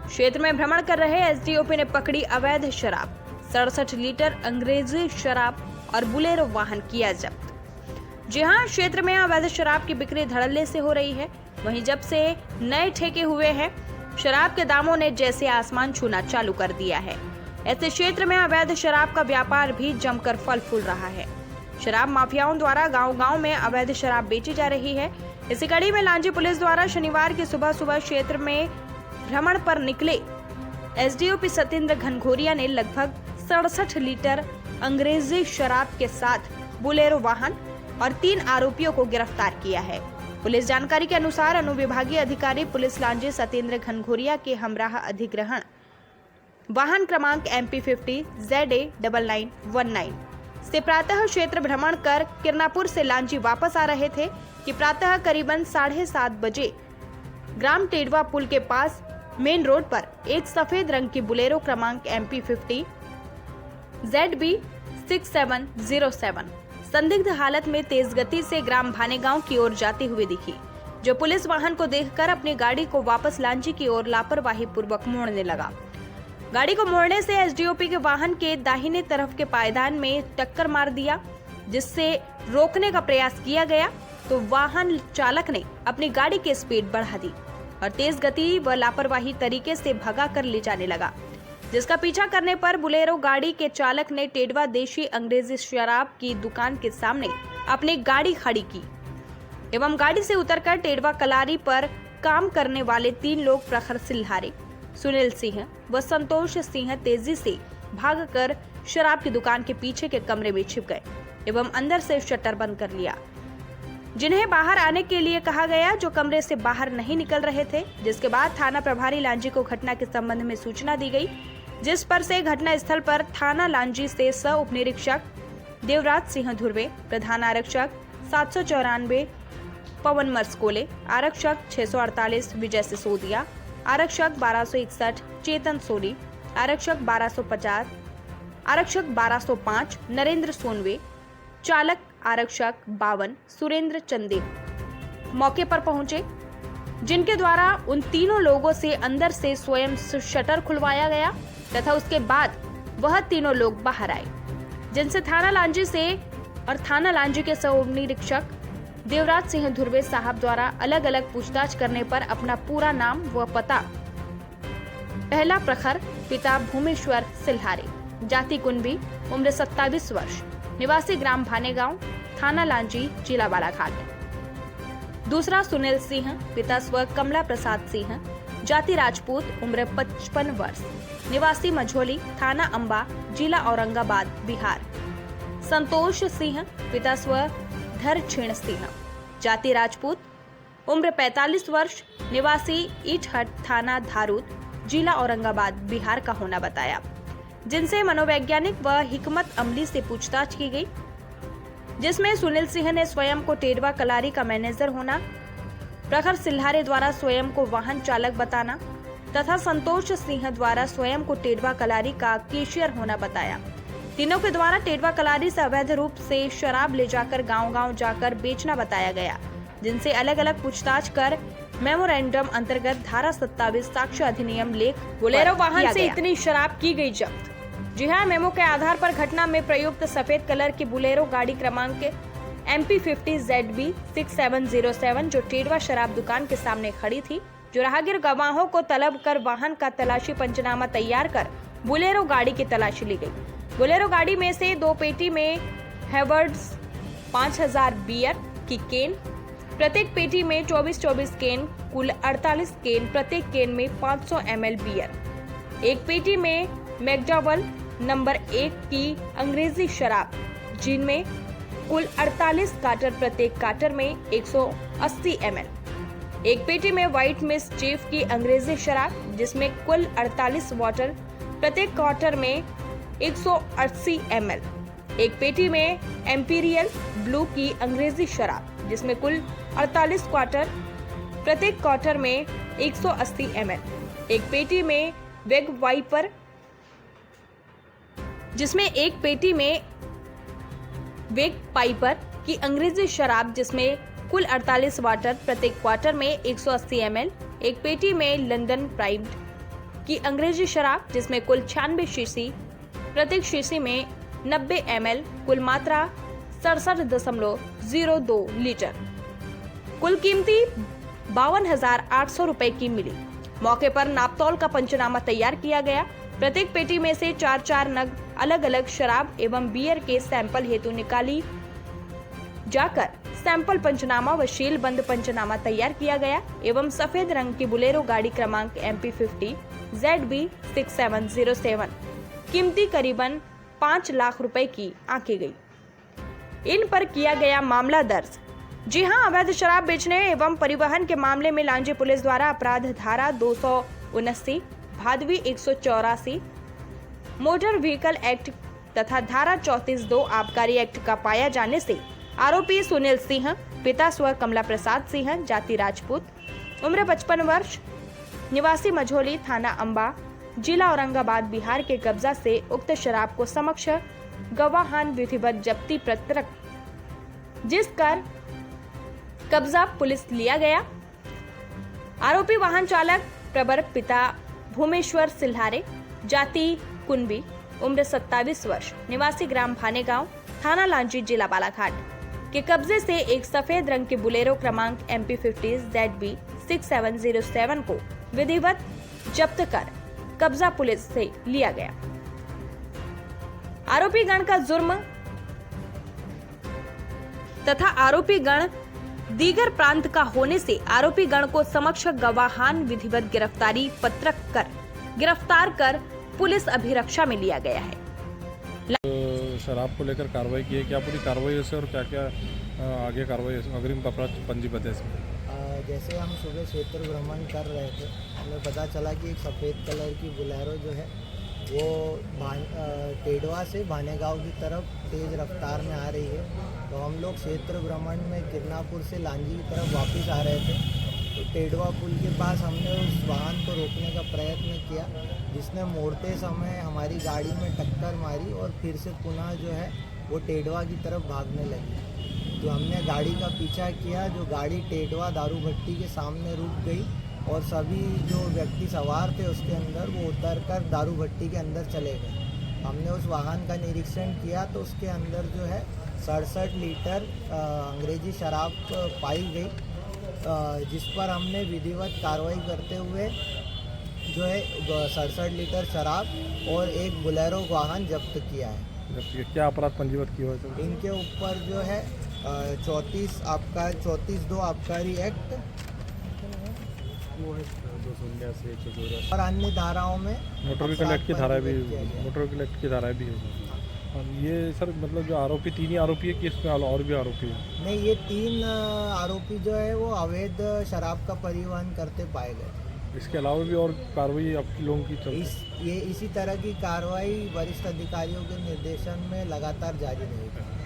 क्षेत्र में भ्रमण कर रहे एसडीओपी ने पकड़ी अवैध शराब, 67 लीटर अंग्रेजी शराब और बुलेरो वाहन किया जब्त। जी हां, क्षेत्र में अवैध शराब की बिक्री धड़ल्ले से हो रही है। वहीं जब से नए ठेके हुए हैं, शराब के दामों ने जैसे आसमान छूना चालू कर दिया है। ऐसे क्षेत्र में अवैध शराब का व्यापार भी जमकर फल फूल रहा है। शराब माफियाओं द्वारा गांव-गांव में अवैध शराब बेची जा रही है। इसी कड़ी में लांजी पुलिस द्वारा शनिवार की सुबह क्षेत्र में भ्रमण पर निकले एसडीओपी सत्येंद्र घनघोरिया ने लगभग 67 लीटर अंग्रेजी शराब के साथ बुलेरो वाहन और 3 आरोपियों को गिरफ्तार किया है। पुलिस जानकारी के अनुसार अनुविभागीय अधिकारी पुलिस लांजी सत्येंद्र घनघोरिया के हमराह अधिग्रहण वाहन क्रमांक MP50 ZA9919 से प्रातः क्षेत्र भ्रमण कर किरनापुर से लांजी वापस आ रहे थे कि प्रातः करीबन 7:30 बजे ग्राम टेडवा पुल के पास मेन रोड पर एक सफेद रंग की बुलेरो क्रमांक MP50 ZB6707 संदिग्ध हालत में तेज गति से ग्राम भानेगांव की ओर जाती हुई दिखी, जो पुलिस वाहन को देखकर अपनी गाड़ी को वापस लांजी की ओर लापरवाही पूर्वक मोड़ने लगा। गाड़ी को मोड़ने से एसडीओपी के वाहन के दाहिने तरफ के पायदान में टक्कर मार दिया, जिससे रोकने का प्रयास किया गया तो वाहन चालक ने अपनी गाड़ी की स्पीड बढ़ा दी और तेज गति व लापरवाही तरीके से भगा कर ले जाने लगा, जिसका पीछा करने पर बुलेरो गाड़ी के चालक ने टेडवा देशी अंग्रेजी शराब की दुकान के सामने अपनी गाड़ी खड़ी की एवं गाड़ी से उतरकर टेडवा कलारी पर काम करने वाले 3 लोग प्रखर सिल्हारे, सुनील सिंह व संतोष सिंह तेजी से भागकर शराब की दुकान के पीछे के कमरे में छिप गए एवं अंदर से शटर बंद कर लिया, जिन्हें बाहर आने के लिए कहा गया, जो कमरे से बाहर नहीं निकल रहे थे। जिसके बाद थाना प्रभारी लांजी को घटना के संबंध में सूचना दी गई, जिस पर से घटना स्थल पर थाना लांजी से सह उप निरीक्षक देवराज सिंह धुर्वे, प्रधान आरक्षक 794 पवन मर्सकोले, आरक्षक 648 विजय सिसोदिया, आरक्षक 1261 चेतन सोनी, आरक्षक 1250, आरक्षक 1205 नरेंद्र सोनवे, चालक आरक्षक 52 सुरेंद्र चंदे मौके पर पहुंचे, जिनके द्वारा उन तीनों लोगों से अंदर से स्वयं शटर खुलवाया गया तथा उसके बाद वह तीनों लोग बाहर आए, जिनसे थाना लांजी से और थाना लांजी के सह निरीक्षक देवराज सिंह धुर्वे साहब द्वारा अलग अलग पूछताछ करने पर अपना पूरा नाम व पता, पहला प्रखर, पिता भूमेश्वर सिल्हारे, जाति कुंभी, उम्र 27 वर्ष, निवासी ग्राम भानेगांव, थाना लांजी, जिला बालाघाट। दूसरा सुनील सिंह, पिता स्व कमला प्रसाद सिंह, जाति राजपूत, उम्र 55 वर्ष, निवासी मझोली, थाना अंबा, जिला औरंगाबाद, बिहार। संतोष सिंह, पिता स्व धर छेण सिंह, जाति राजपूत, उम्र 45 वर्ष, निवासी ईटहट, थाना धारूद, जिला औरंगाबाद, बिहार का होना बताया, जिनसे मनोवैज्ञानिक व हिकमत अमली से पूछताछ की गई, जिसमें सुनील सिंह ने स्वयं को टेडवा कलारी का मैनेजर होना, प्रखर सिल्हारे द्वारा स्वयं को वाहन चालक बताना तथा संतोष सिंह द्वारा स्वयं को टेडवा कलारी का कैशियर होना बताया। तीनों के द्वारा टेडवा कलारी से अवैध रूप से शराब ले जाकर गांव-गांव जाकर बेचना बताया गया, जिनसे अलग अलग पूछताछ कर मेमोरेंडम अंतर्गत धारा 27 साक्ष्य अधिनियम लेख बोलेरो वाहन से इतनी शराब की गई जब्त। जी हां, मेमो के आधार पर घटना में प्रयुक्त सफेद कलर की बुलेरो गाड़ी क्रमांक MP50 ZB6707 जो टेडवा शराब दुकान के सामने खड़ी थी, जो राहगीर गवाहों को तलब कर वाहन का तलाशी पंचनामा तैयार कर बुलेरो गाड़ी की तलाशी ली गई। बुलेरो गाड़ी में से 2 पेटी में हैवर्ड्स 5000 बियर की केन, प्रत्येक पेटी में 24-24 केन, कुल 48 केन, प्रत्येक केन में 500 ml बियर, एक पेटी में मैकडॉवेल नंबर 1 की अंग्रेजी शराब, जिनमें कुल 48 कार्टर, प्रत्येक कार्टर में 180 ml, एक पेटी में व्हाइट मिस चीफ की अंग्रेजी शराब, जिसमें कुल 48 वाटर, प्रत्येक क्वार्टर में 180 ml, एक पेटी में एम्पीरियल ब्लू की अंग्रेजी शराब, जिसमें कुल 48 क्वार्टर, प्रत्येक क्वार्टर में 180 ml, एक पेटी में वेग वाइपर, जिसमें एक पेटी में वेग पाइपर की अंग्रेजी शराब, जिसमें कुल 48 वाटर, प्रत्येक क्वार्टर में 180 ml, एक पेटी में लंदन प्राइम्ड की अंग्रेजी शराब जिसमें कुल 96 शीशी, प्रत्येक शीशी में 90 ml, कुल मात्रा 67.02 लीटर, कुल कीमती 52,800 रुपए की मिली। मौके पर नापतौल का पंचनामा तैयार किया गया। प्रत्येक पेटी में से 4-4 नग अलग अलग शराब एवं बियर के सैंपल हेतु निकाली जाकर सैंपल पंचनामा व शील बंद पंचनामा तैयार किया गया एवं सफेद रंग की बुलेरो गाड़ी क्रमांक MP50 ZB 6707 कीमती करीबन 5 लाख रुपए की आंकी गई। इन पर किया गया मामला दर्ज। जी हां, अवैध शराब बेचने एवं परिवहन के मामले में लांजी पुलिस द्वारा अपराध धारा 279, भादवी 184, मोटर व्हीकल एक्ट तथा धारा 34(2) आबकारी एक्ट का पाया जाने से आरोपी सुनील सिंह, पिता स्व कमला प्रसाद सिंह, जाति राजपूत, उम्र 55 वर्ष, निवासी मझोली, थाना अंबा, जिला औरंगाबाद, बिहार के कब्जा से उक्त शराब को समक्ष गवाहान विधिवत जब्ती पत्रक जिस कर कब्जा पुलिस लिया गया। आरोपी वाहन चालक प्रबर, पिता भूमेश्वर सिल्हारे, जाति कुंबी, उम्र 27 वर्ष, निवासी ग्राम भानेगांव, थाना लांजी, जिला बालाघाट के कब्जे से एक सफेद रंग की बुलेरो क्रमांक MP50 ZB 6707 को विधिवत जब्त कर कब्जा पुलिस से लिया गया। आरोपी गण का जुर्म तथा आरोपी गण दीगर प्रांत का होने से आरोपी गण को समक्ष गवाहान विधिवत गिरफ्तारी पत्रक कर गिरफ्तार कर पुलिस अभिरक्षा में लिया गया है। शराब को लेकर कार्रवाई की है, क्या पूरी कार्रवाई है और क्या क्या आगे कार्रवाई अग्रिम अपराध पंजीबद्ध है इसमें? जैसे हम सुबह क्षेत्र भ्रमण कर रहे थे, हमें पता चला कि एक सफ़ेद कलर की बुलेरो जो है वो टेडवा से भानेगांव की तरफ तेज़ रफ्तार में आ रही है। तो हम लोग क्षेत्र भ्रमण में गिरनापुर से लांजी की तरफ वापस आ रहे थे, तो टेडवा पुल के पास हमने उस वाहन को रोकने का प्रयत्न किया, जिसने मोड़ते समय हमारी गाड़ी में टक्कर मारी और फिर से पुनः जो है वो टेडवा की तरफ भागने लगी। तो हमने गाड़ी का पीछा किया, जो गाड़ी टेडवा दारू भट्टी के सामने रुक गई और सभी जो व्यक्ति सवार थे उसके अंदर वो उतरकर दारू भट्टी के अंदर चले गए। हमने उस वाहन का निरीक्षण किया तो उसके अंदर जो है 67 लीटर अंग्रेजी शराब पाई गई, जिस पर हमने विधिवत कार्रवाई करते हुए जो है 67 लीटर शराब और एक बुलेरो वाहन जब्त किया है। क्या अपराध पंजीबद्ध किया हुआ है? इनके ऊपर जो है 34(2) आबकारी एक्ट और अन्य धाराओं में मोटर व्हीकल एक्ट की धाराएं भी है। और ये सर मतलब जो आरोपी 3 ही आरोपी है कि इसमें और भी आरोपी है? नहीं, ये 3 आरोपी जो है वो अवैध शराब का परिवहन करते पाए गए। इसके अलावा भी और कार्रवाई आपकी लोगों की इसी तरह की कार्रवाई वरिष्ठ अधिकारियों के निर्देशन में लगातार जारी रहेगी।